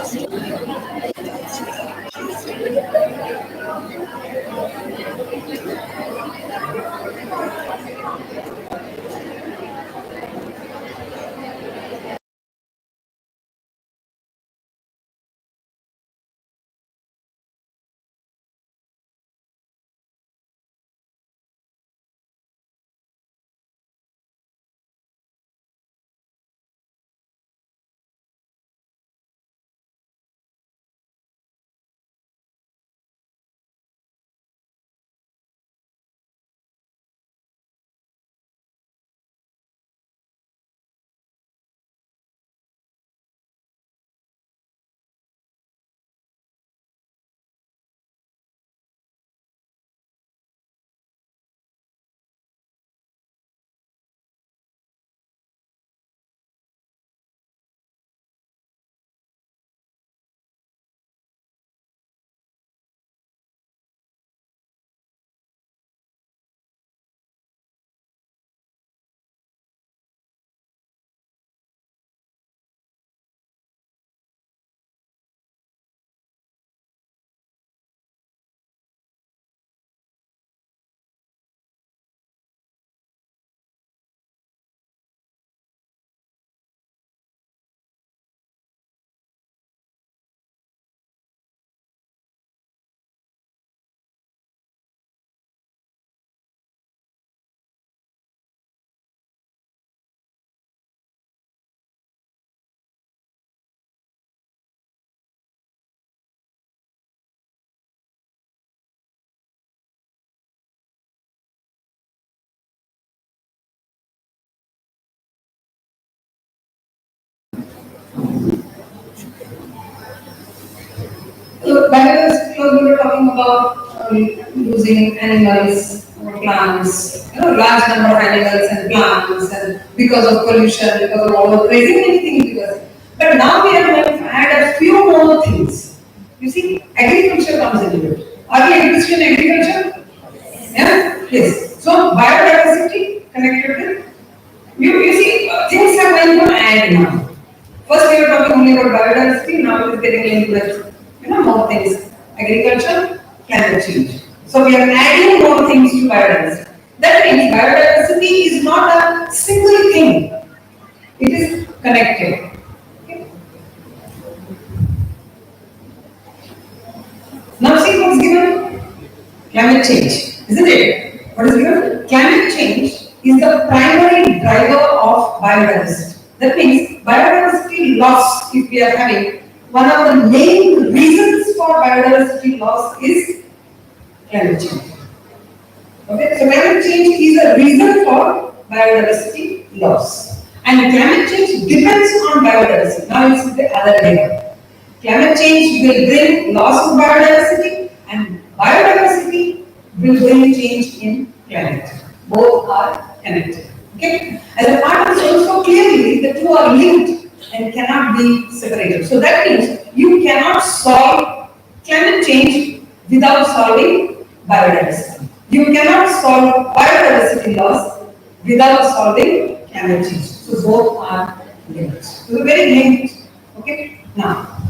So, biodiversity, we were talking about using animals, plants, large number of animals and plants, and because of pollution, because of overgrazing, many things because. But now we are going to add a few more things. You see, agriculture comes into it. Are we interested in agriculture? Yeah? Yes. So, biodiversity connected with, you see, things are going to add now. First we were talking only about biodiversity, now it is getting into with more things. Agriculture, climate change. So we are adding more things to biodiversity. That means biodiversity is not a single thing. It is connected. Okay. Now see what's given? Climate change, isn't it? What is given? Climate change is the primary driver of biodiversity. That means biodiversity loss, if we are having, one of the main reasons for biodiversity loss is climate change. Okay, so climate change is a reason for biodiversity loss. And climate change depends on biodiversity. Now it's the other way. Climate change will bring loss of biodiversity and biodiversity will bring change in climate. Both are connected. Okay? As a part of this also clearly the two are linked and cannot be separated. So that means you cannot solve climate change without solving biodiversity. You cannot solve biodiversity loss without solving climate change. So both are linked. So they're very linked. Okay? Now,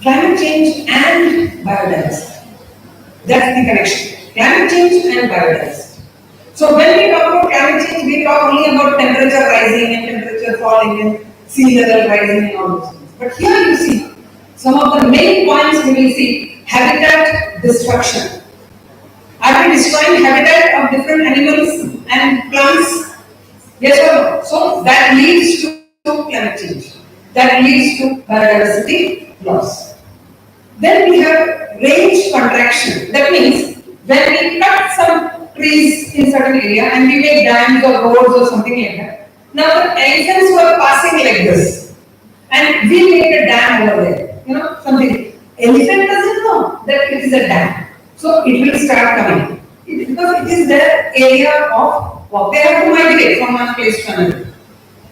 climate change and biodiversity. That's the connection. Climate change and biodiversity. So when we talk about climate change, we talk only about temperature rising and temperature falling and sea level rising and all those things. But here you see some of the main points we will see. Habitat destruction. Are we destroying habitat of different animals and plants? Yes or no? So that leads to climate change. That leads to biodiversity loss. Then we have range contraction. That means when we cut some trees in certain area and we make dams or roads or something like that. Now the elephants were passing like this and we made a dam over there. Something. Elephant doesn't know that it is a dam. So it will start coming. Because it is their area of walk. They have to migrate from one place to another.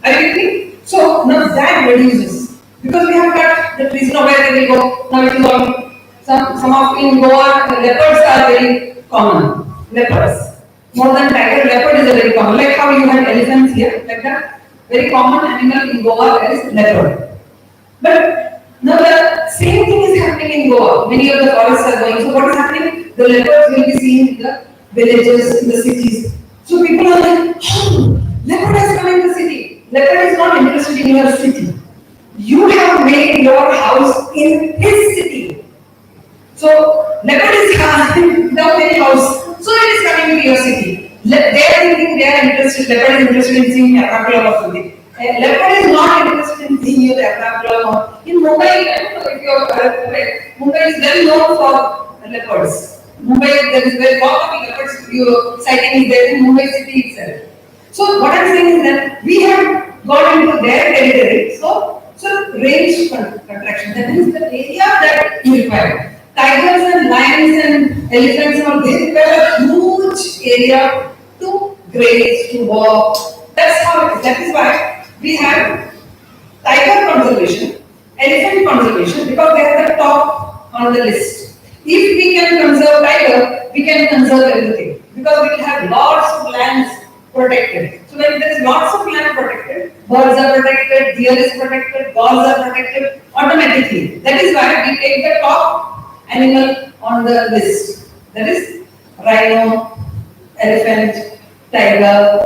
Are you getting? So now that reduces. Because we have cut the trees, where they will go. Now it is all, some of in Goa, leopards are very common. Leopards. More than tiger, leopard is a very common. Like how you have elephants here, like that. very common animal in Goa is leopard. But now the same thing is happening in Goa. Many of the forests are going. So what is happening? The leopards will be seen in the villages, in the cities. So people are like, oh, leopard has come in the city. Leopard is not interested in your city. You have made your house in his city. So leopard is coming without any house. So it is coming to your city. They are thinking they are interested. Leopard is interested in seeing aquarium or something. Leopard is not interested in seeing the aquarium. In Mumbai, I don't know if you are correct. Mumbai is well known for leopards. Mumbai, there is very lot of leopards sighting is there in Mumbai city itself. So what I am saying is that we have gone into their territory. So range contraction. That means the area that you require. Tigers and lions and elephants are they require a huge area to graze, to walk. That's how it is. That is why we have tiger conservation, elephant conservation, because they are the top on the list. If we can conserve tiger, we can conserve everything because we will have lots of lands protected. So when there is lots of land protected, birds are protected, deer is protected, gulls are protected automatically. That is why we take the top animal on the list. That is rhino, elephant, tiger.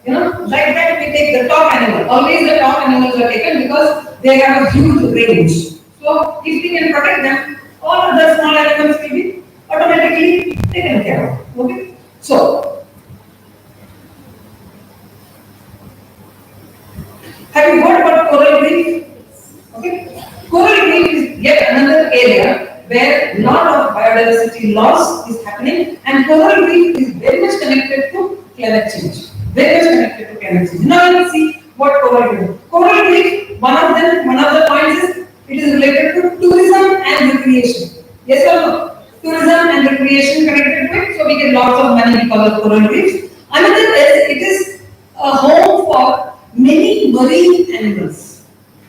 Like that we take the top animal. Always the top animals are taken because they have a huge range. So if we can protect them, all other small animals will be automatically taken care of. Okay. So have you heard about coral reef? Okay. Coral reef is yet another area where lot of biodiversity loss is happening, and coral reef is very much connected to climate change. Very much connected to climate change. Now let's see what coral reef is. Coral reef, one of the points is it is related to tourism and recreation. Yes or no? Tourism and recreation connected to it, so we get lots of money because of coral reefs. Another is it is a home for many marine animals.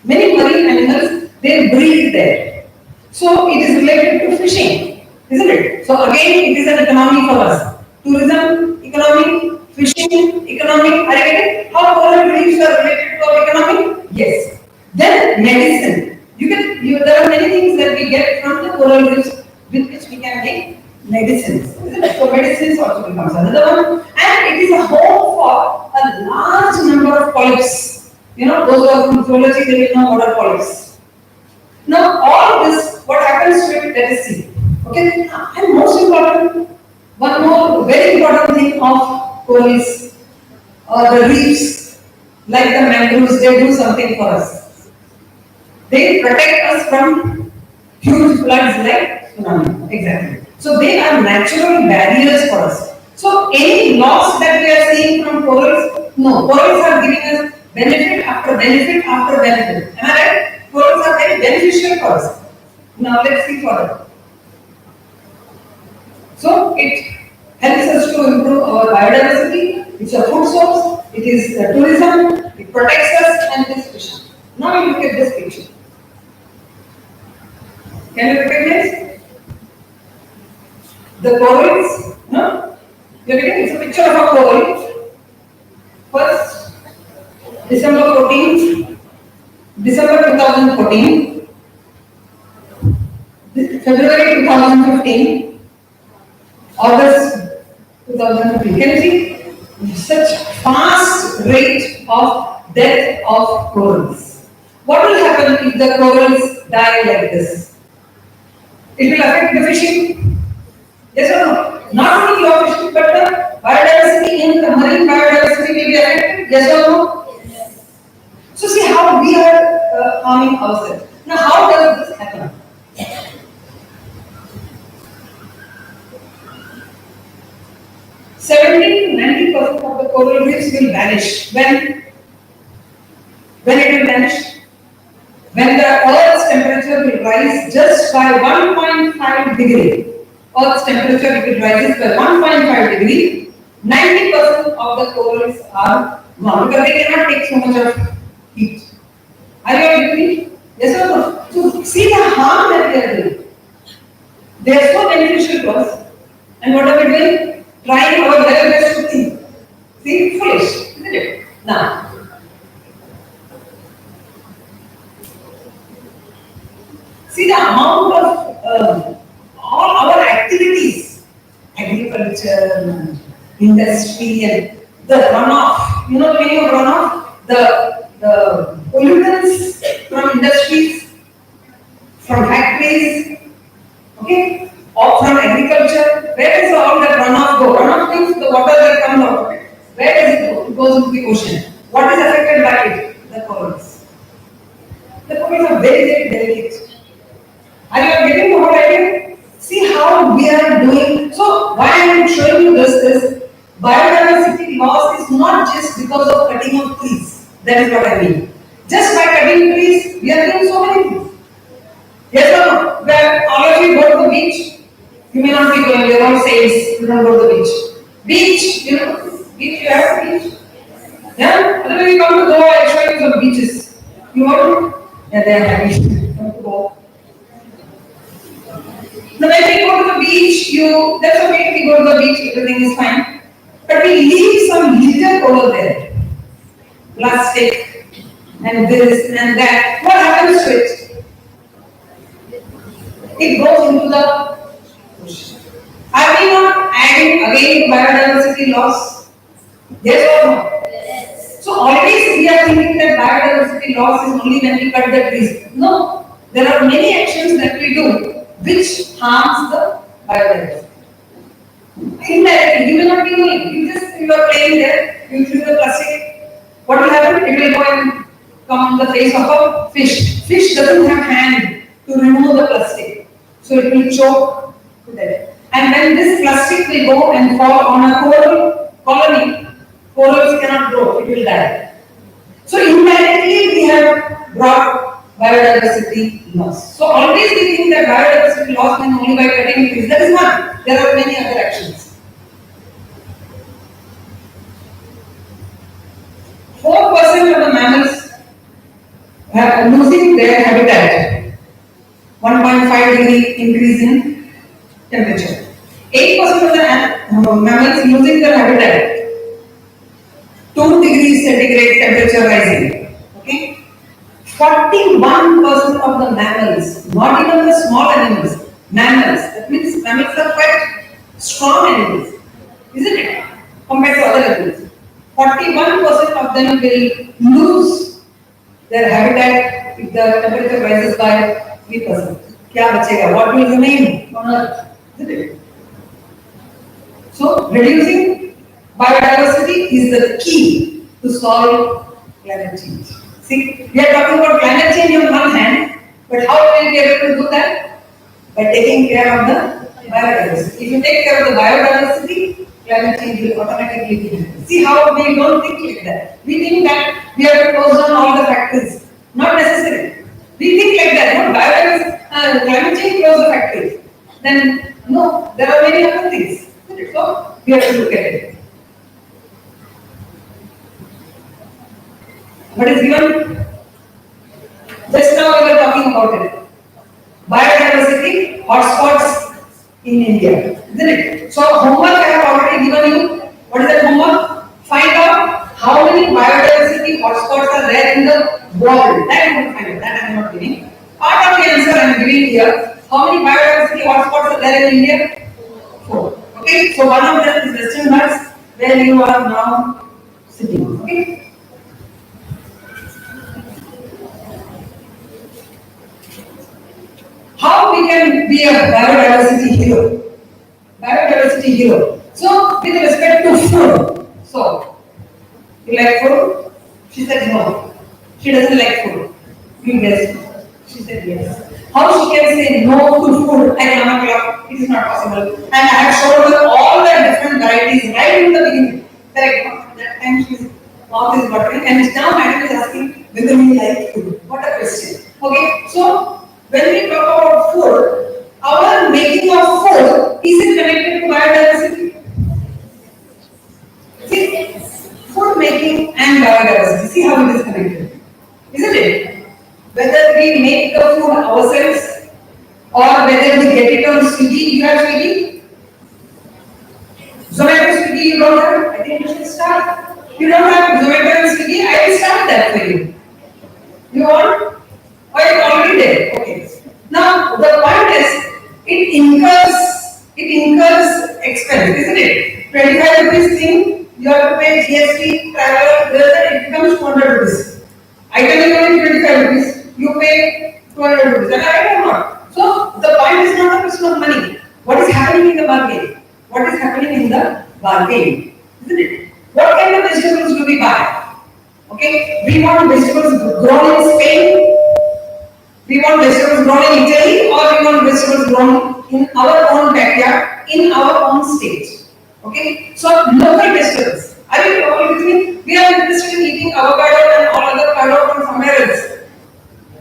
Many marine animals, they breed there. So it is related to fishing, isn't it? So again, it is an economy for us. Tourism, economy, fishing, economy. Are you getting how coral reefs are related to our economy? Yes. Then medicine. There are many things that we get from the coral reefs with which we can make medicines. Isn't it? So medicines also becomes another one. And it is a home for a large number of polyps. Those who are from zoology, they will know what are polyps. Now, all this, what happens to it, let us see. Okay, and most important, one more very important thing of corals or the reefs, like the mangroves, they do something for us. They protect us from huge floods like tsunami. Exactly. So they are natural barriers for us. So any loss that we are seeing from corals, no, corals are giving us benefit after benefit after benefit. Am I right? Corals are very beneficial for us. Now let's see further. So it helps us to improve our biodiversity. It's a food source. It is tourism. It protects us and it is fishing. Now you look at this picture. Can you recognize the corals? No? It's a picture of a coral. First, December 14th. December 2014, February 2015, August 2015. Can you see such fast rate of death of corals? What will happen if the corals die like this? It will affect the fishing. Yes or no? Not only your fishing, but the biodiversity in the marine biodiversity will be affected. Yes or no? So see how we are harming ourselves. Now how does this happen? 70 to 90% of the coral reefs will vanish. When it will vanish? When the Earth's temperature will rise just by 1.5 degree. Earth's temperature, if it rises by 1.5 degree, 90% of the corals are gone because they cannot take so much of heat. Are you with me? Yes or no? So see the harm that they are doing. They are so beneficial to us. And what are we doing? Trying our very best to think. See, foolish, isn't it? Now, See the amount of all our activities, agriculture, industry, and the runoff. You know the meaning of runoff? The pollutants from industries, from factories, okay, or from agriculture. Where does all that runoff go? Runoff means the water that comes out of it. Where does it go? It goes into the ocean. What is affected by it? The corals. The corals are very, very delicate. Are you getting the whole idea? See how we are doing. So why I am showing you this biodiversity loss is not just because of cutting of trees. That is what I mean. Just by cutting trees, we are doing so many things. Yes or no? Where all of you go to the beach, you may not be going, you're all saints, you don't go to the beach. Beach, you know, beach, you have a beach. Yeah? Otherwise you come to Goa, I'll show you some beaches. You want to? Yeah, they are happy. Come to Goa. Now when we go to the beach, that's okay, we go to the beach, everything is fine. But we leave some litter over there. Plastic and this and that. What happens to it? It goes into the ocean. Are we not adding again biodiversity loss? Yes or no? Yes. So always we are thinking that biodiversity loss is only when we cut the trees. No. There are many actions that we do which harms the biodiversity. Indirectly, you will not be doing. You are playing there, you choose the plastic. What will happen? It will go and come on the face of a fish. Fish doesn't have hand to remove the plastic. So it will choke to death. And when this plastic will go and fall on a coral colony, corals cannot grow, it will die. So indirectly we have brought biodiversity loss. So always we think that biodiversity loss means only by cutting trees. That is one. There are many other actions. 4% of the mammals are losing their habitat. 1.5 degree increase in temperature. 8% of the mammals losing their habitat. 2 degrees centigrade temperature rising. Okay. 41% of the mammals, not even the small animals, mammals. That means mammals are quite strong animals, isn't it? Compared to other animals. 41% of them will lose their habitat if the temperature rises by 3%. क्या बचेगा? What will remain on Earth? Isn't it? So reducing biodiversity is the key to solve climate change. See, we are talking about climate change on one hand, but how will we be able to do that? By taking care of the biodiversity. If you take care of the biodiversity, climate change will automatically be happening. See how we don't think like that. We think that we have to close down all the factories. Not necessary. We think like that. No, biodiversity, climate change close the factories. Then no, there are many other things. So we have to look at it. What is given? Just now we were talking about it. Biodiversity hotspots in India, isn't it? So homework I have already given you. What is that homework? Find out how many biodiversity hotspots are there in the world. That I am not find out. That I am not giving. Part of the answer I am giving here. How many biodiversity hotspots are there in India? 4. Okay. So one of them is Western Ghats, where you are now sitting. Okay. How we can be a biodiversity hero? Biodiversity hero. So, with respect to food. So, you like food? She said no. She doesn't like food. You guessed. She said yes. How she can say no to food at 1 o'clock? It is not possible. And I have showed her all the different varieties right in the beginning. Correct. That time she's mouth is watering, and now madam is asking whether we like food. What a question. Okay. So, when we talk about food, our making of food, is it connected to biodiversity? See, food making and biodiversity, see how it is connected. Isn't it? Whether we make the food ourselves or whether we get it on Swiggy, you have Swiggy? Zomato, Swiggy, you don't have? I think you should start. You don't have Zomato and Swiggy, I will start that for you. You want? Or it's already there? Okay. Now the point is, it incurs expense, isn't it? 25 rupees thing, you have to pay GST, travel, it becomes 200 rupees. Item is only 25 rupees, you pay 200 rupees, and I am not. So the point is not a question of money. What is happening in the bargain? What is happening in the bargain? Isn't it? What kind of vegetables do we buy? Okay, we want vegetables grown in Spain, we want vegetables grown in Italy, or we want vegetables grown in our own backyard, in our own state. Okay, so local vegetables. Are you all with me? We are interested in eating avocado and all other avocado from somewhere else.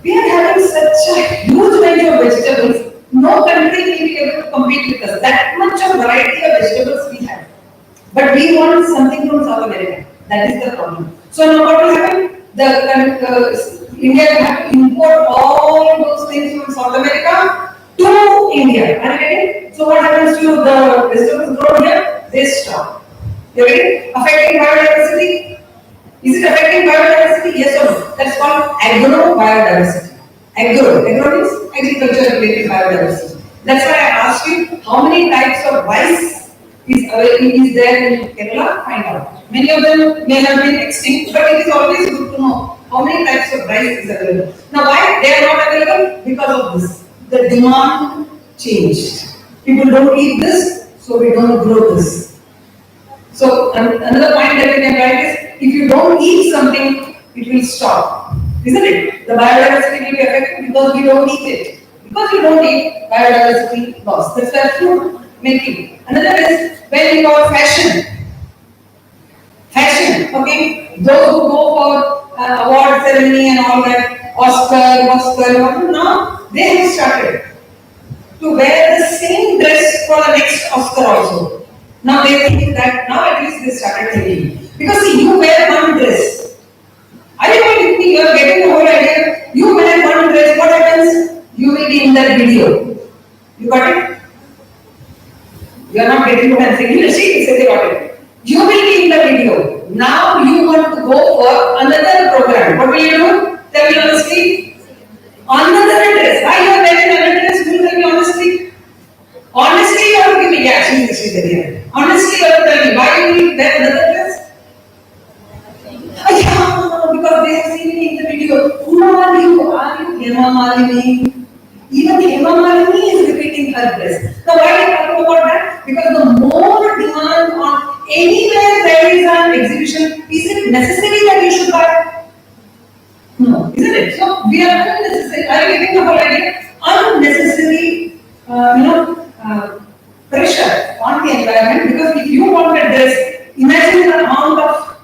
We are having such a huge range of vegetables. No country will be able to compete with us. That much of variety of vegetables we have. But we want something from South America. That is the problem. So now what will happen? India will have to import all those things from South America to India. Are you getting? So what happens to the vegetables grown here? They stop. You getting? Affecting biodiversity? Is it affecting biodiversity? Yes or no? That's called agro-biodiversity. Agro means agriculture related biodiversity. That's why I asked you how many types of rice is there in Kerala? Find out. Many of them may have been extinct, but it is always good to know how many types of rice is available. Now, why they are not available? Because of this. The demand changed. People don't eat this, so we don't grow this. So another point that we can write is, if you don't eat something, it will stop. Isn't it? The biodiversity will be affected because we don't eat it. Because you don't eat, biodiversity loss. That's why food making. Another is when you got fashion. Fashion, okay? Those who go for award ceremony and all that, Oscar, now they have started to wear the same dress for the next Oscar also. Now they think that now at least they started thinking. Because see, you wear one dress. Are you going to think you are getting the whole idea? You wear one dress, what happens? You will be in that video. You got it? You are not getting what I am saying. You see, they got it. You will be in the video. Now you want to go for another program. What will you do? Tell me honestly. Another dress. Why you are wearing another dress? You tell me honestly. Honestly, you have to give me. Yeah, she's there. Honestly, you have to tell me why you will wear another dress. Because they have seen me in the video. Who are you? Are you Hema Malini? Even Hema Malini is repeating her dress. Now, why are you talking about that? Because the more demand on anywhere there is an exhibition, is it necessary that you should buy? No, isn't it? So, we are unnecessary. Are you getting the whole idea? Unnecessary, pressure on the environment, because if you want a dress, imagine the amount of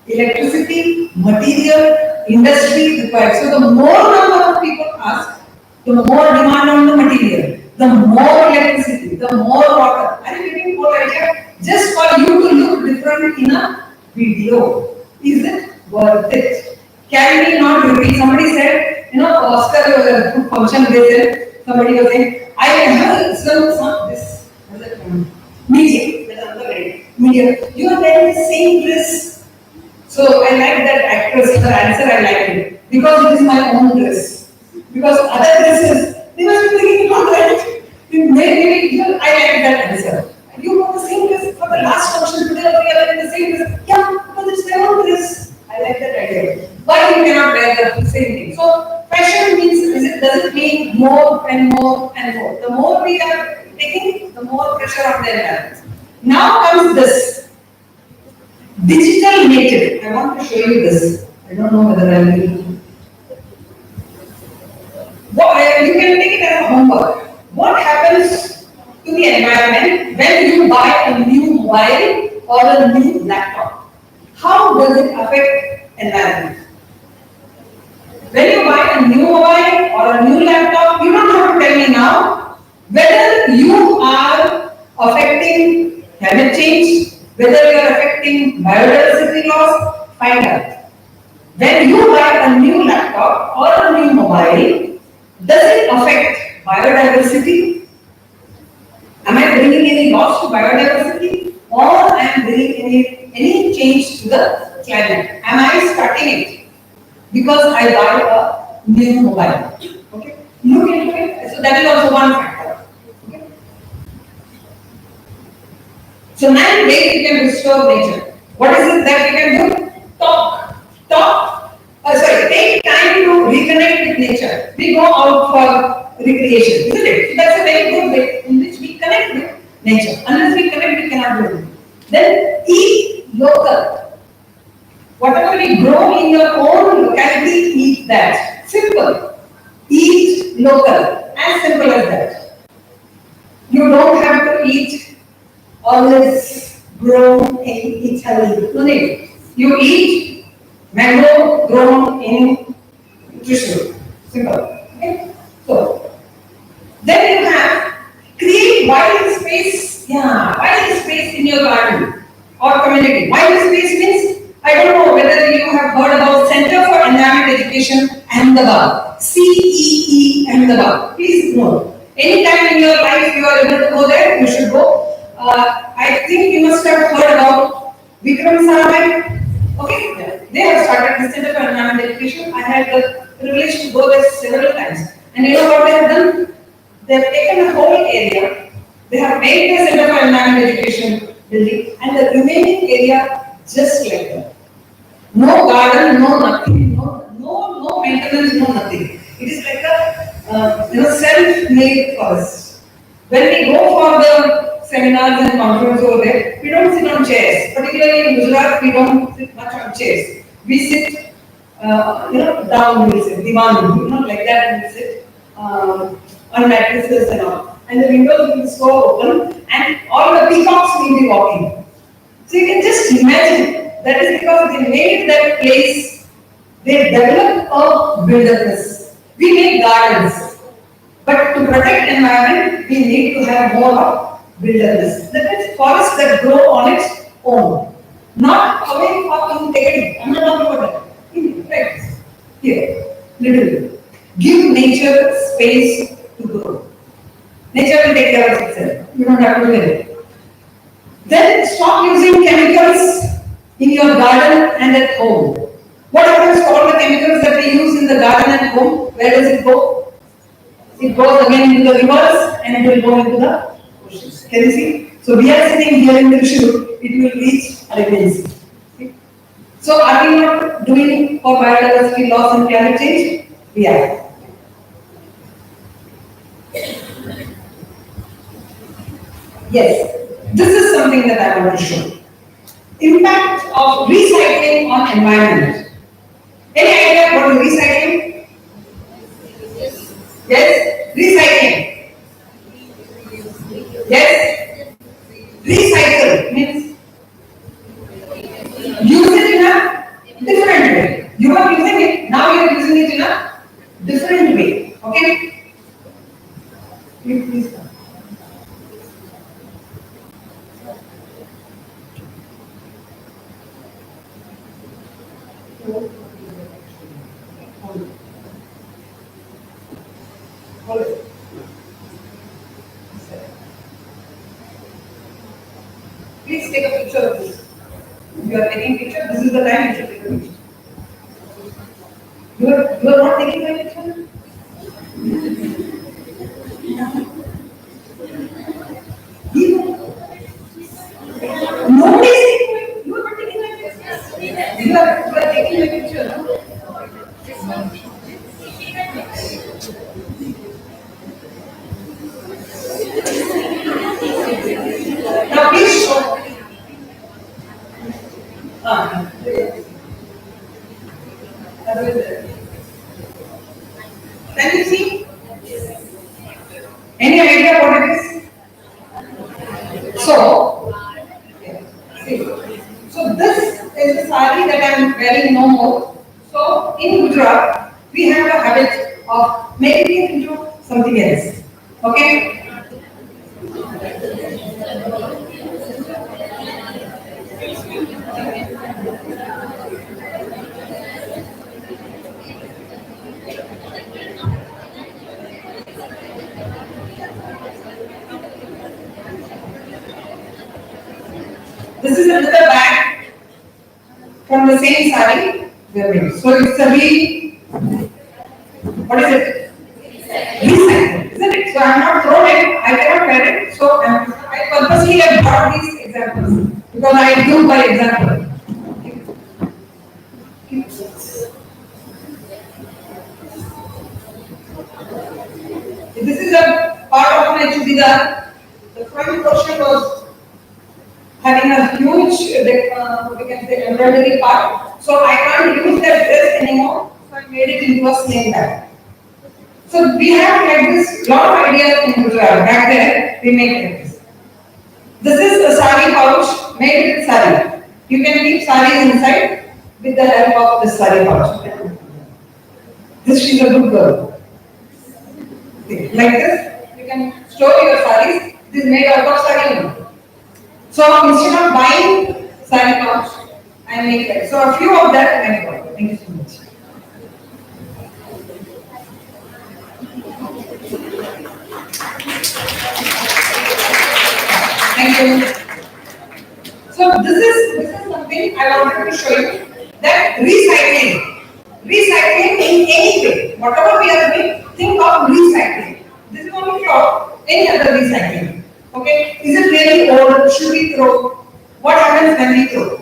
electricity, material, industry required. So, the more number of people ask, the more demand on the material, the more electricity, the more water. Are you getting the whole idea? Just for you to look different in a video. Is it worth it? Can we not repeat? Somebody said, Oscar was a good function. They said, somebody was saying, I have some this. Media. You are wearing the same dress. So I like that actress, her answer I liked it. Because it is my own dress. Because other dresses, they must be thinking about that. Maybe I like that answer. You wore the same dress for the last function today, or we are wearing the same dress. Yeah, because it's their own dress. I like that idea. Why you cannot wear the same thing? So fashion means, does it mean more and more and more? The more we are taking, the more pressure on the environment. Now comes this. Digital native. I want to show you this. I don't know whether I will. You can take it as a homework. What happens to the environment when you buy a new mobile or a new laptop? How does it affect environment? When you buy a new mobile or a new laptop, you don't have to tell me now whether you are affecting climate change, whether you are affecting biodiversity loss. Find out. When you buy a new laptop or a new mobile, does it affect biodiversity? Am I bringing any loss to biodiversity, or I am bringing any change to the climate? Am I starting it because I buy a new mobile? Okay. Look into it. So that is also one factor. Okay. So 9 ways we can restore nature. What is it that we can do? Talk. Talk. Take time to reconnect with nature. We go out for recreation, isn't it? So that's a very good way in which we connect with nature. Unless we connect, we cannot do it. Then eat local. Whatever we grow in your own locality, eat that. Simple. Eat local. As simple as that. You don't have to eat always grown in Italy. No need. You eat mango grown in Trishur. Simple. Okay? So, then you have create wild space. Yeah, wild space in your garden or community. Wild space means, I don't know whether you have heard about Center for Environment Education Ahmedabad. CEE Ahmedabad. Please know. Anytime in your life you are able to go there, you should go. I think you must have heard about Vikram Sarabhai. Okay, yeah. They have started the Center for Environment Education. I had the privilege to go there several times. And you know what they have done? They have taken a whole area, they have made the Center for Environment Education building, and the remaining area just like that. No garden, no nothing, no maintenance, no nothing. It is like a self-made forest. When we go for the seminars and conferences over there, we don't sit on chairs. Particularly in Gujarat, we don't sit much on chairs. We sit, down. We sit, divan, like that, and we sit on mattresses and all. And the windows will be so open, and all the peacocks will be walking. So you can just imagine. That is because they made that place, they developed a wilderness. We make gardens, but to protect environment, we need to have more of wilderness. That is forests that grow on its own, not away from integrity. I'm not talking about that. Right here, little. Give nature space to grow. Nature will take care of itself. You don't have to do it. Then stop using chemicals in your garden and at home. What happens to all the chemicals that we use in the garden and home? Where does it go? It goes again into the rivers and it will go into the oceans. Can you see? So we are sitting here in Trishur, it will reach Arabians. Okay? So are we not doing for biodiversity loss and climate change? We are. Yes, this is something that I want to show. Impact of recycling on environment. Any idea what is recycling? Yes? Recycling. Yes? Recycle means use it in a different way. You are using it, now you are using it in a different way. Okay? Please come. Please take a picture of this. If you are taking picture, this is the time you should take a picture. You are not taking a picture? Nobody is taking a picture. You are not taking a picture. You are taking a picture. Now please show. Can you see? Any idea what it is? So, this is the sari that I am wearing no more. So in Gujarat, we have a habit of making it into something else. Okay? This is another bag from the same sari. So it's a what is it? brought these examples because I do by example. This is a part of my chudidar. The front portion was having a huge, we can say, embroidery part. So I can't use that dress anymore. So I made it into a sling bag. So we have like this lot of ideas in Gujarat. Back there, we make like this. This is a sari pouch made with sari. You can keep saris inside with the help of this sari pouch. This is a good girl. Like this, you can store your saris. This is made out of sari. So instead of buying sari pouch, I make that. So a few of that I bought. Thank you so much. Thank you. So this is something I wanted to show you, that recycling in any way, whatever we are doing, think of recycling. This is only for any other recycling. Okay, is it really old? Should we throw? What happens when we throw?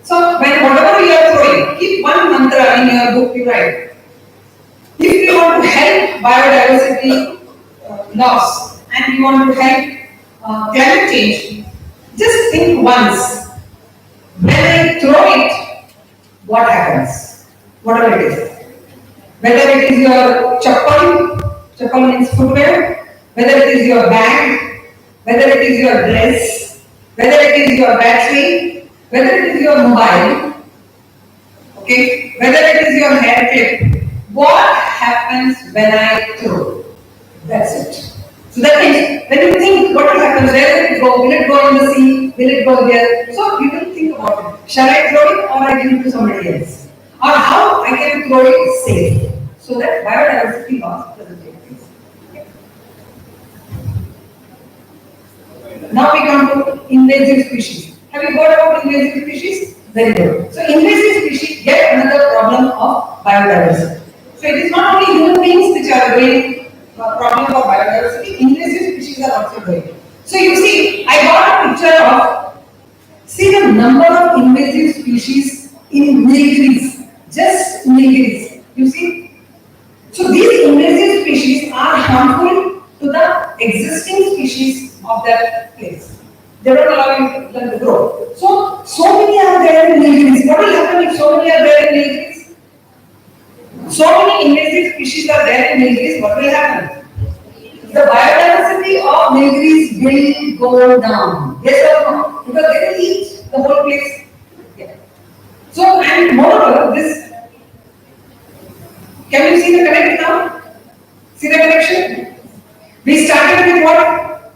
So when whatever you are throwing, keep one mantra in your book you write. If you want to help biodiversity loss and you want to help climate change, just think once. When I throw it, what happens? Whatever it is. Whether it is your chappal means footwear, whether it is your bag, whether it is your dress, whether it is your battery, whether it is your mobile, okay, whether it is your hair clip, what happens when I throw? That's it. So that means when you think what will happen, where will it go? Will it go in the sea? Will it go there? So you will think about it. Shall I throw it or I give it to somebody else? Or how I can throw it safe so that biodiversity loss doesn't take place. Okay. Now we come to invasive species. Have you heard about invasive species? Very good. So invasive species get another problem of biodiversity. So it is not only human beings which are doing problem for biodiversity, invasive species are also doing. So you see, I got a picture of, see the number of invasive species in Nilgiris, just Nilgiris. You see? So these invasive species are harmful to the existing species of that place. They don't allow them to grow. So many are there in Nilgiris. What will happen if so many are there in Nilgiris? So many invasive species are there in Nilgiris, what will happen? The biodiversity of Nilgiris will go down. Yes or no? Because they will eat the whole place. Yeah. So, and moreover, this, can you see the connection now? See the connection? We started with what?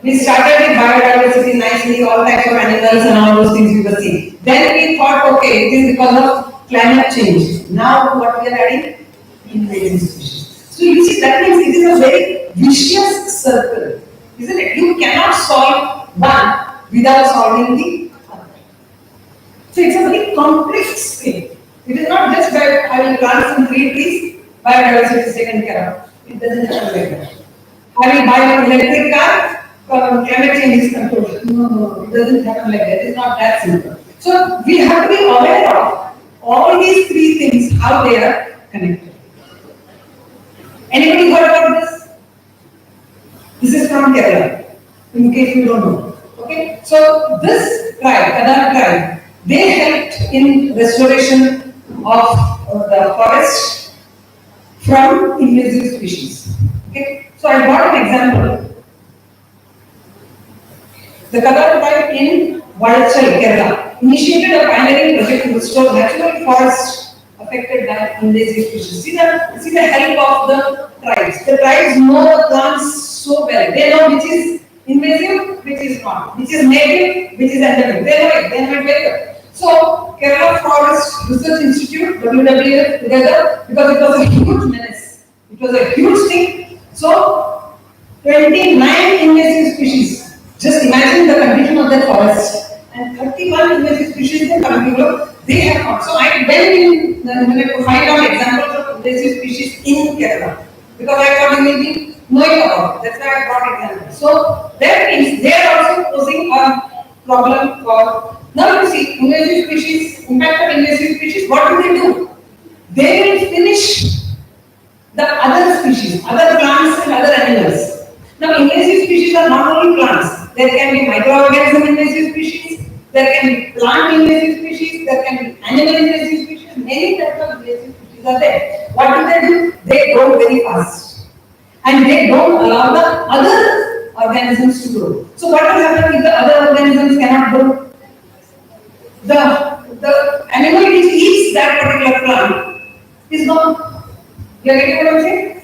We started with biodiversity nicely, all types of animals and all those things we were seeing. Then we thought, okay, it is because of climate change. Now what we are adding? Invasive species. So you see, that means it is a very vicious circle, isn't it? You cannot solve one without solving the other. So it's a very complex thing. It is not just that I will plant some trees, biodiversity is taken care of. It doesn't happen like that. I will buy an electric car, climate change is controlled. No, it doesn't happen like that. It's not that simple. So we have to be aware of all these three things, how they are connected. Anybody heard about this? This is from Kerala, in case you don't know. Okay, so this tribe, Kadar tribe, they helped in restoration of the forest from invasive species. Okay, so I brought an example. The Kadar tribe in Vadachal, Kerala, initiated a pioneering project to restore natural forests affected by invasive species. See the help of the tribes. The tribes know the plants so well. They know which is invasive, which is not, which is native, which is endemic. They know it very well. So Kerala Forest Research Institute, WWF, together, because it was a huge menace. It was a huge thing. So 29 invasive species. Just imagine the condition of that forest. And 31 invasive species in Bangalore, they have not. So I went in to find out examples of invasive species in Kerala. Because I thought you will be knowing about it. That's why I brought examples. So that means they are also posing a problem for. Now you see, invasive species, impact of invasive species, what do? They will finish the other species, other plants and other animals. Now invasive species are not only plants, there can be microorganism invasive species, there can be plant invasive species, there can be animal invasive species, many types of invasive species are there. What do? They grow very fast. And they don't allow the other organisms to grow. So what will happen if the other organisms cannot grow? The animal which eats that particular plant is gone. You are getting what I am saying?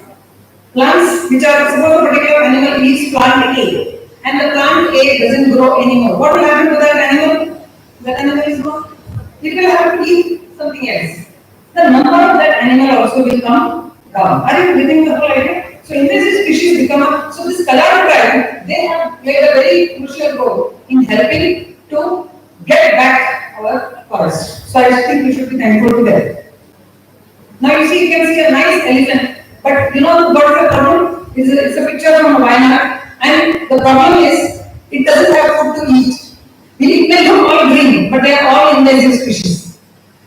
Plants which are, suppose a particular animal eats plant A and the plant A doesn't grow anymore. What will happen to that animal? That animal is gone. It will have to eat something else. The number of that animal also will come down. Are you getting the whole idea? So invasive species become a, so this color tribe, they have played a very crucial role in helping to get back our forest. So I think we should be thankful to them. Now you see, you can see a nice elephant, but you know what is the problem? It's a picture from Wayanad, and the problem is it doesn't have food to eat. It may look all green, but they are all invasive species.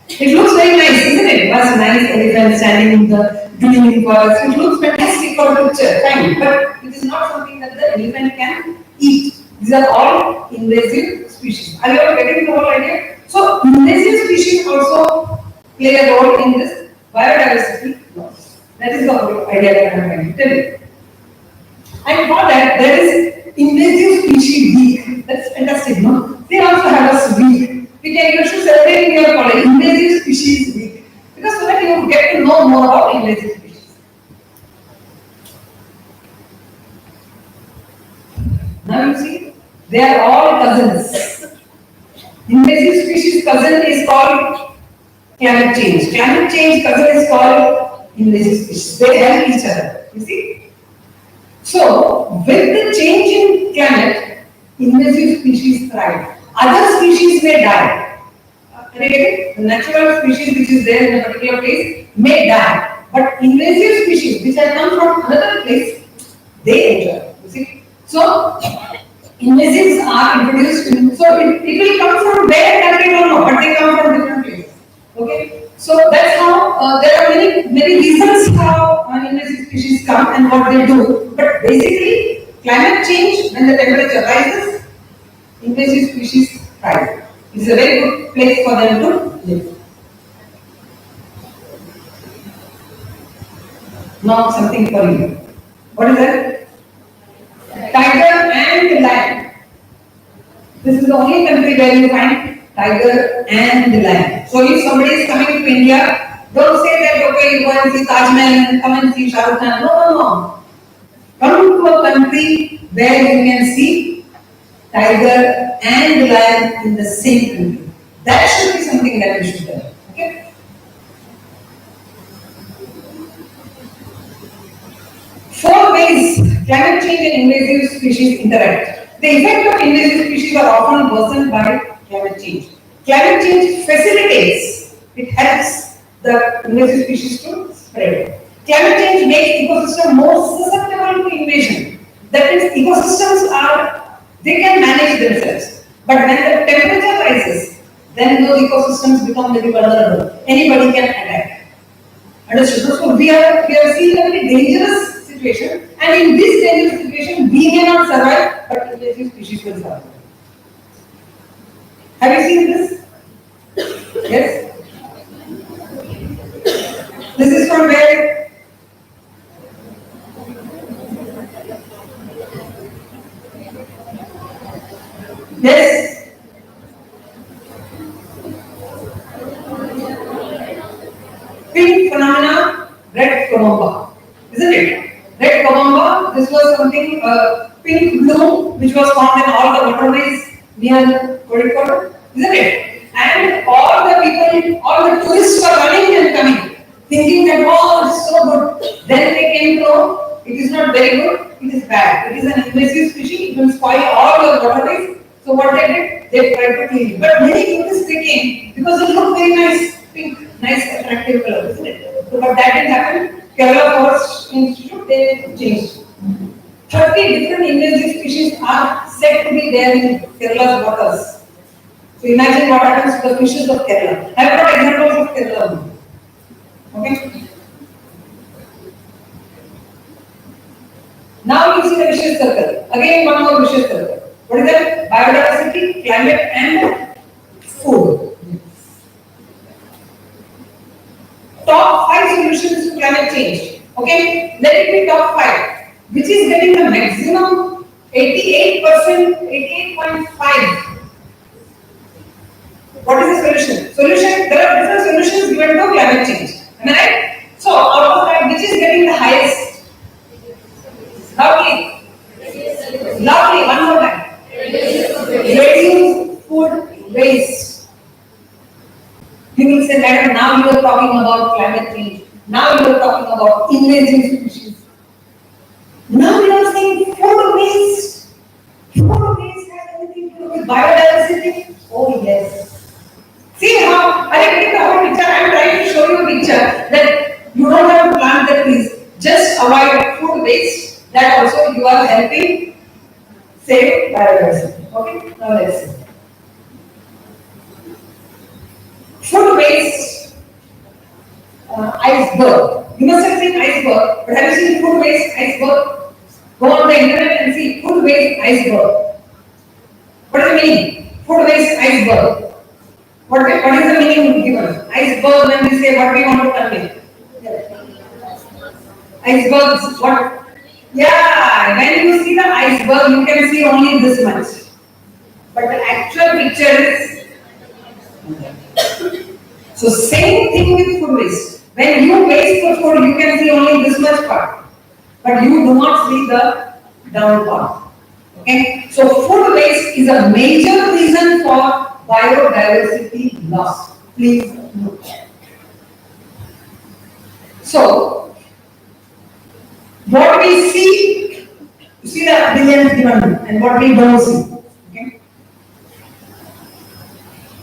It looks very nice, isn't it? That's a nice elephant standing in the green forest. It looks fantastic for a picture, fine, but it is not something that the elephant can eat. These are all invasive species. Are you all getting the whole idea? So invasive species also play a role in this biodiversity loss. That is the whole idea that I am trying to tell you. And for that, there is invasive species week. That's fantastic, no? They also have a week. You should celebrate in your college invasive species week, because so that you get to know more about invasive species. Now you see, they are all cousins. Invasive species cousin is called climate change. Climate change cousin is called invasive species. They help each other. You see? So, with the change in climate, invasive species thrive. Other species may die. The natural species which is there in a particular place may die. But invasive species which have come from another place, they enjoy. You see? So, invasives are introduced. So, it will come from where that we don't know, but they come from different places. Okay? So, that's how there are many reasons how invasive species come and what they do. But basically, climate change, when the temperature rises, invasive species thrive. It's a very good place for them to live. Now something for you. What is that? Tiger and lion. This is the only country where you find tiger and lion. So if somebody is coming to India, don't say that okay, you go and see Taj Mahal and come and see Shah Rukh Khan. No. Come to a country where you can see tiger and lion in the same country. That should be something that we should do. Okay? Four ways climate change and invasive species interact. The effect of invasive species are often worsened by climate change. Climate change facilitates, it helps the invasive species to spread. Climate change makes ecosystem more susceptible to invasion. That means ecosystems they can manage themselves. But when the temperature rises, then those ecosystems become very vulnerable. Anybody can attack. Understood? So we are seeing a very dangerous situation, and in this dangerous situation, we may not survive, but invasive species will survive. Have you seen this? Yes? This is from where? Yes? Pink phenomena, red columba, isn't it? Red columba, this was something, pink bloom, which was found in all the waterways near Kozhikode, isn't it? And all the people, all the tourists were running and coming, thinking that, oh, it's so good. Then they came to know, it is not very good, it is bad. It is an invasive species, it will spoil all your waterways. So what they did? They tried to clean it. But many tourists they came because it looked very nice, pink, nice, attractive color, isn't it? So, but that didn't happen. Kerala Forest Institute, they changed. 30 different invasive species are said to be there in Kerala's waters. So imagine what happens to the fishes of Kerala. I have got examples of Kerala. Okay. Now you see the vicious circle. Again, one more vicious circle. What is that? Biodiversity, climate, and food. Top 5 solutions to climate change. Okay, let it be top 5. Which is getting the maximum 88%, 88.5. What is the solution? Solution, there are different solutions given to climate change. Am I right? So, out of that, which is getting the highest? Loudly. Loudly, one more time. Reduce food waste. You will say, madam, now you are talking about climate change. Now you are talking about invasive species. Now you are saying food waste. Food waste has anything to do with biodiversity? Oh yes. See how I am getting the whole picture. I am trying to show you a picture that you don't have to plant the trees. Just avoid food waste. That also you are helping save biodiversity. Okay, now let's see. Food waste, iceberg. You must have seen iceberg, but have you seen food waste iceberg? Go on the internet and see food waste iceberg. What does it mean? Food waste iceberg. What is the meaning given? Iceberg, when we say what we want to convey. Icebergs, what? Yeah, when you see the iceberg, you can see only this much. But the actual picture is. So same thing with food waste. When you waste the food, you can see only this much part. But you do not see the down part. Okay? So food waste is a major reason for biodiversity loss. Please note. So, what we see, you see the billions given, and what we don't see. Okay?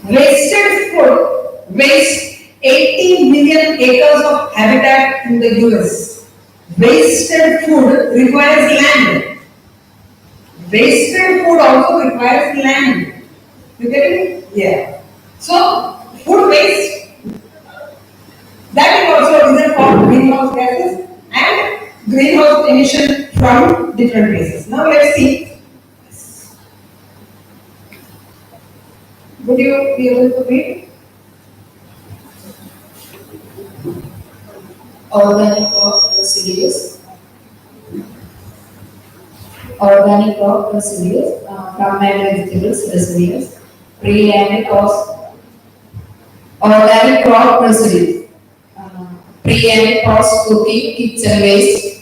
Wasted food waste 80 million acres of habitat in the US. Wasted food requires land. Wasted food also requires land. You get it? Yeah. So, food waste, that is also a reason for greenhouse gases and greenhouse emission from different places. Now let's see. Would you be able to read? Organic crop residues. Organic crop residues from and vegetables residues. Pre-landed cost. Organic crop residues. Pre-landed cost cooking, kitchen waste,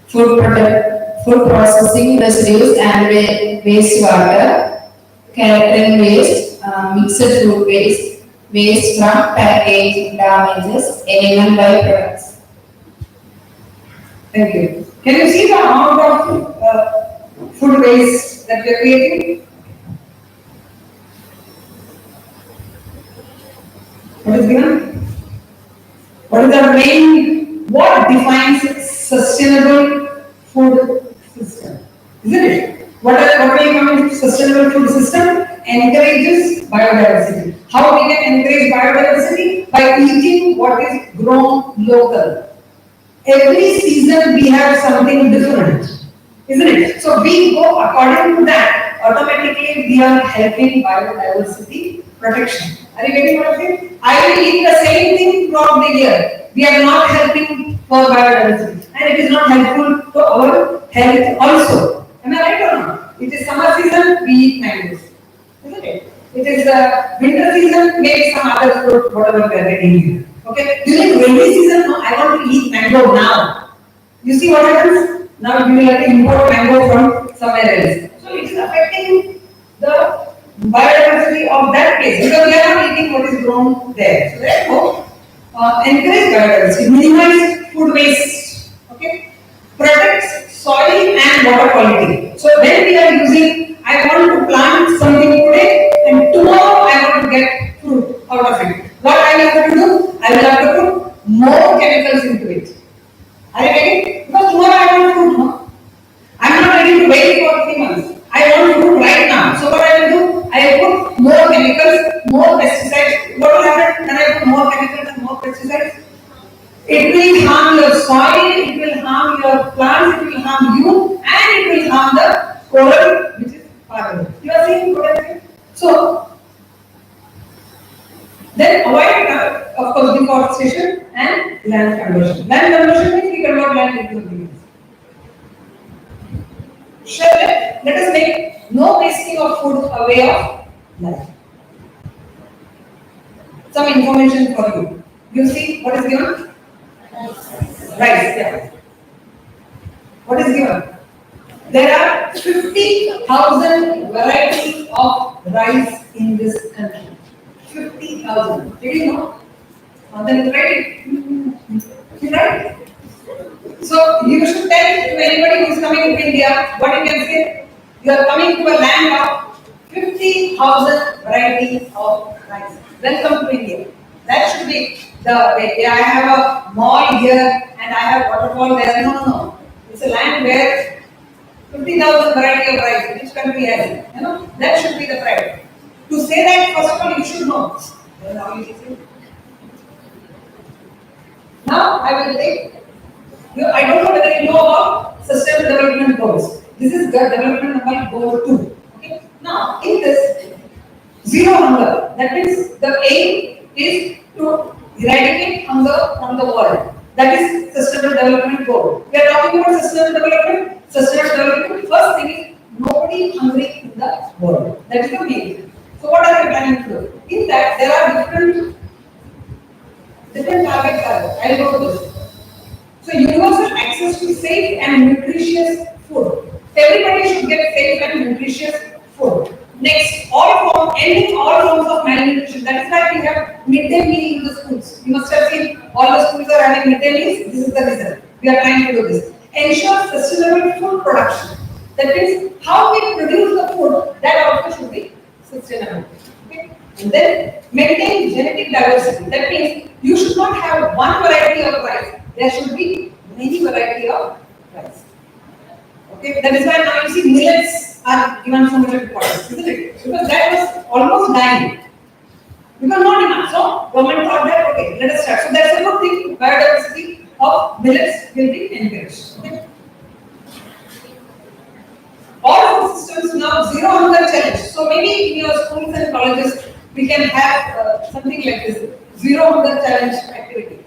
food processing residues and wastewater, catering waste, mixed food waste, waste from packaging damages, animal byproducts. Thank you. Can you see the amount of food waste that we are creating? What is given? What is the main, what defines sustainable food system? Isn't it? What will come into sustainable food system? Encourages biodiversity. How we can encourage biodiversity? By eating what is grown local. Every season we have something different, isn't it? So we go according to that, automatically we are helping biodiversity protection. Are you getting what I'm saying? I will eat the same thing throughout the year. We are not helping for biodiversity, and it is not helpful to our health also. Am I right or not? It is summer season, we eat mangoes, isn't it? It is winter season, maybe some other fruit, whatever we are getting here. Okay? During rainy season, no, I want to eat mango now. You see what happens? Now you will have to import mango from somewhere else. So it is affecting the biodiversity of that place because we are not eating what is grown there. So therefore, encourage biodiversity, minimize food waste, okay? Protects soil and water quality. So when we are using, I want to plant something today and tomorrow I want to get fruit out of it. What I will have to do? I will have to put more chemicals into it. Are you getting? Because tomorrow I want fruit, no? I farming. You are seeing what I mean? So, then avoid, of course, deforestation and land conversion. Land conversion means we convert land into buildings. Let us make no wasting of food a way of life. Some information for you. You see what is given? Rice, yeah. What is given? There are 50,000 varieties of rice in this country. 50,000. Did you know? Then right? Right? So you should tell to anybody who is coming to India what you can say. You are coming to a land of 50,000 varieties of rice. Welcome to India. That should be the way. I have a mall here and I have waterfall there. No. It's a land where 50,000 variety of rice. Which country has it? You know, that should be the pride. To say that, first of all, you should know. Now I will take. I don't know whether you know about Sustainable Development Goals. This is the development number goal 2. Okay. Now in this, zero hunger. That means the aim is to eradicate hunger from the world. That is Sustainable Development Goal. We are talking about sustainable development. Sustainable development. First thing is nobody hungry in the world. That is the main. So what are we planning to do? In that there are different targets. I will go to this. So universal access to safe and nutritious food. Everybody should get safe and nutritious food. Next, ending all forms of malnutrition. That is why we have midday meal in the schools. You must have seen all the schools are having midday meals. This is the reason. We are trying to do this. Ensure sustainable food production. That means how we produce the food, that also should be sustainable. Okay? And then maintain genetic diversity. That means you should not have one variety of rice. There should be many variety of rice. Okay, that is why now you see millets are given so much importance, isn't it? Because that was almost dying. Because not enough. So government thought that okay, let us start. So that's a good thing. Biodiversity of millets will be encouraged. Okay. All food systems now zero hunger challenge. So maybe in your schools and colleges we can have something like this: zero hunger challenge activity.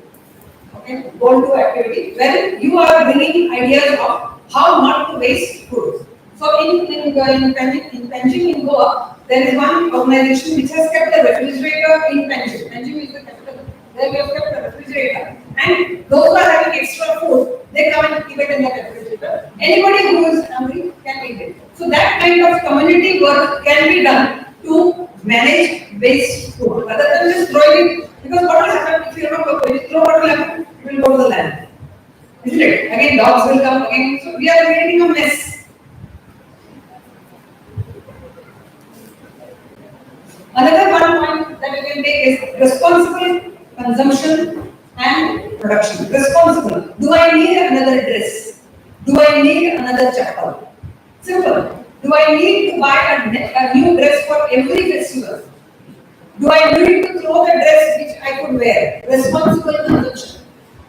Okay, goal 2 activity where you are bringing ideas of how not to waste food. So in Panjim in Goa, there is one organization which has kept a refrigerator in Panjim. Panjim is the capital. There we have kept a refrigerator, and those who are having extra food, they come and keep it in the refrigerator. Anybody who is hungry can eat it. So that kind of community work can be done to manage waste food rather than just throwing it. Because what will happen if you don't throw, what will happen? It will go to the land. Isn't it? Again, dogs will come again. So we are creating a mess. Another one point that we can take is responsible consumption and production. Responsible. Do I need another dress? Do I need another chappal? Simple. Do I need to buy a new dress for every festival? Do I need to throw the dress which I could wear? Responsible consumption.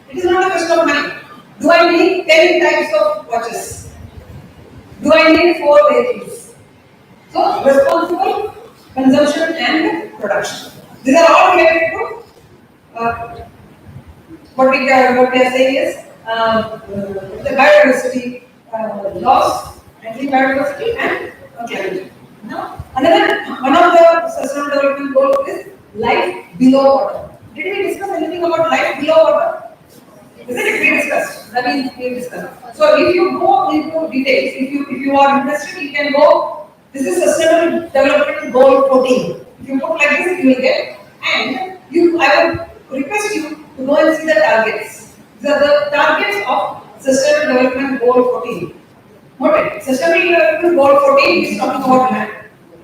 It is not a question of money. Do I need 10 types of watches? Do I need 4 vehicles? So, responsible consumption and production. These are all related to what we are saying is the biodiversity loss, biodiversity and climate change. Now, one of the sustainable development goals is life below water. Did we discuss anything about life below water? Isn't it? We discussed. That means we discussed. So if you go into details, if you are interested, you can go. This is Sustainable Development Goal 14. If you put like this, you will get. And I would request you to go and see the targets. These are the targets of Sustainable Development Goal 14. Noted. Sustainable Development Goal 14 is talking about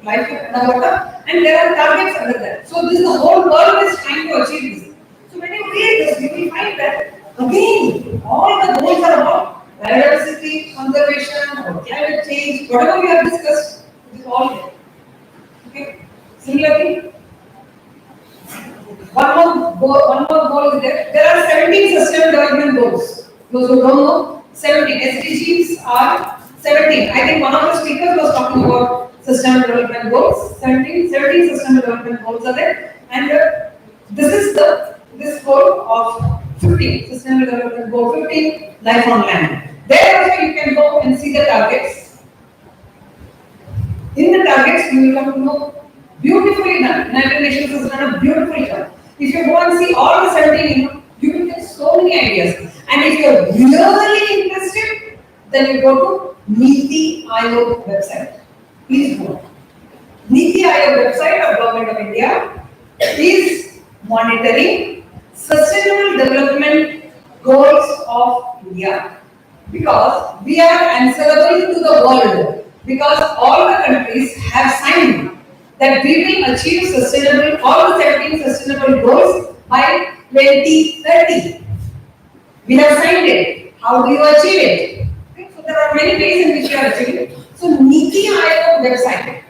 life in the water, and there are targets under that. So this the whole world is trying to achieve this. So when you read this, you will find that again all the goals are about biodiversity, conservation, or climate change, whatever we have discussed, it is all there. Okay. Similarly, one more goal is there. There are 17 sustainable development goals. Those who don't know, 17 SDGs are 17. I think one of the speakers was talking about Sustainable Development Goals. 17 Sustainable Development Goals are there, and this goal of 15 Sustainable Development Goal 15 Life on Land. There also you can go and see the targets. In the targets, you will come to know beautifully done. United Nations has done a beautiful job. If you go and see all the 17, you will get so many ideas. And if you are really interested, then you go to Niti Aayog website. Please go. Niti Aayog website of Government of India is monitoring sustainable development goals of India, because we are answerable to the world, because all the countries have signed that we will achieve all the 17 sustainable goals by 2030. We have signed it. How do you achieve it? Okay, so there are many ways in which you are achieving it. So Niti Aayog website,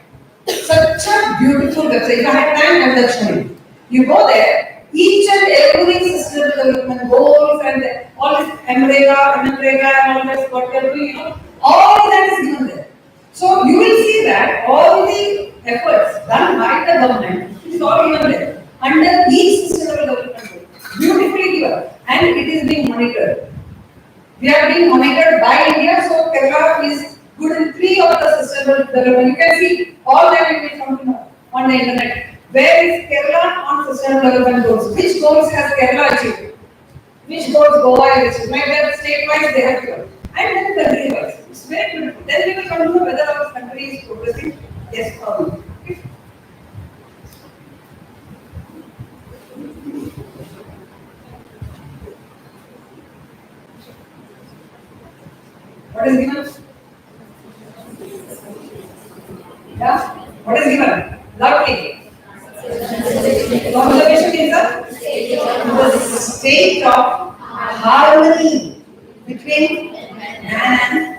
such a beautiful website. If I had time, I will show you. You go there, each and every sustainable development goals and all this MREGA, and all this what they are doing, all that is given there. So you will see that all the efforts done by the government is all given there under each sustainable development goal. Beautifully given, and it is being monitored. We are being monitored by India, so Kerala is good in 3 of the sustainable development. You can see all that you will come to know on the internet. Where is Kerala on sustainable development goals? Which goals has Kerala achieved? Which goals Goa has achieved? Like that state-wise they have given. And then country-wise. It's very beautiful. Then we will come to know whether our country is progressing, yes or no. Okay. What is given? Yeah? What is given? Lovely. Observation is the state of harmony between man and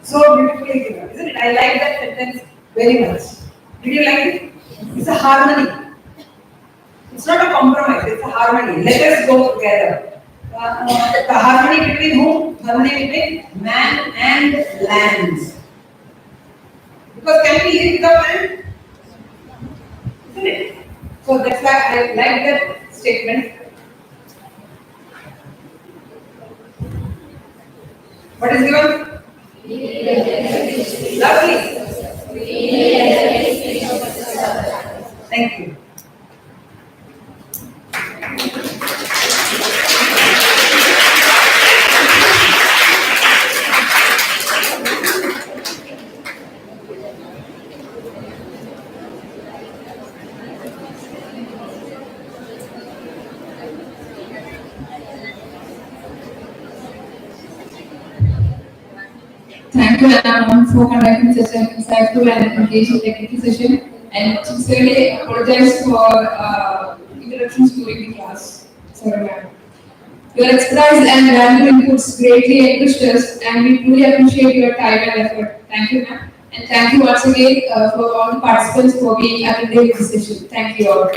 so beautifully given, isn't it? I like that sentence very much. Did you like it? It's a harmony. It's not a compromise, it's a harmony. Let us go together. The harmony between whom? Harmony between man and land. Because can we live without land? Isn't it? So that's why I like that statement. What is given? Lovely. Thank you. Thank you, Anna, for conducting such an insightful and engaging technical session. And sincerely apologize for interruptions during the class. Sorry, ma'am. Your expertise and valuable inputs greatly enriched us, and we truly appreciate your time and effort. Thank you, ma'am. And thank you once again for all the participants for being attending this session. Thank you all.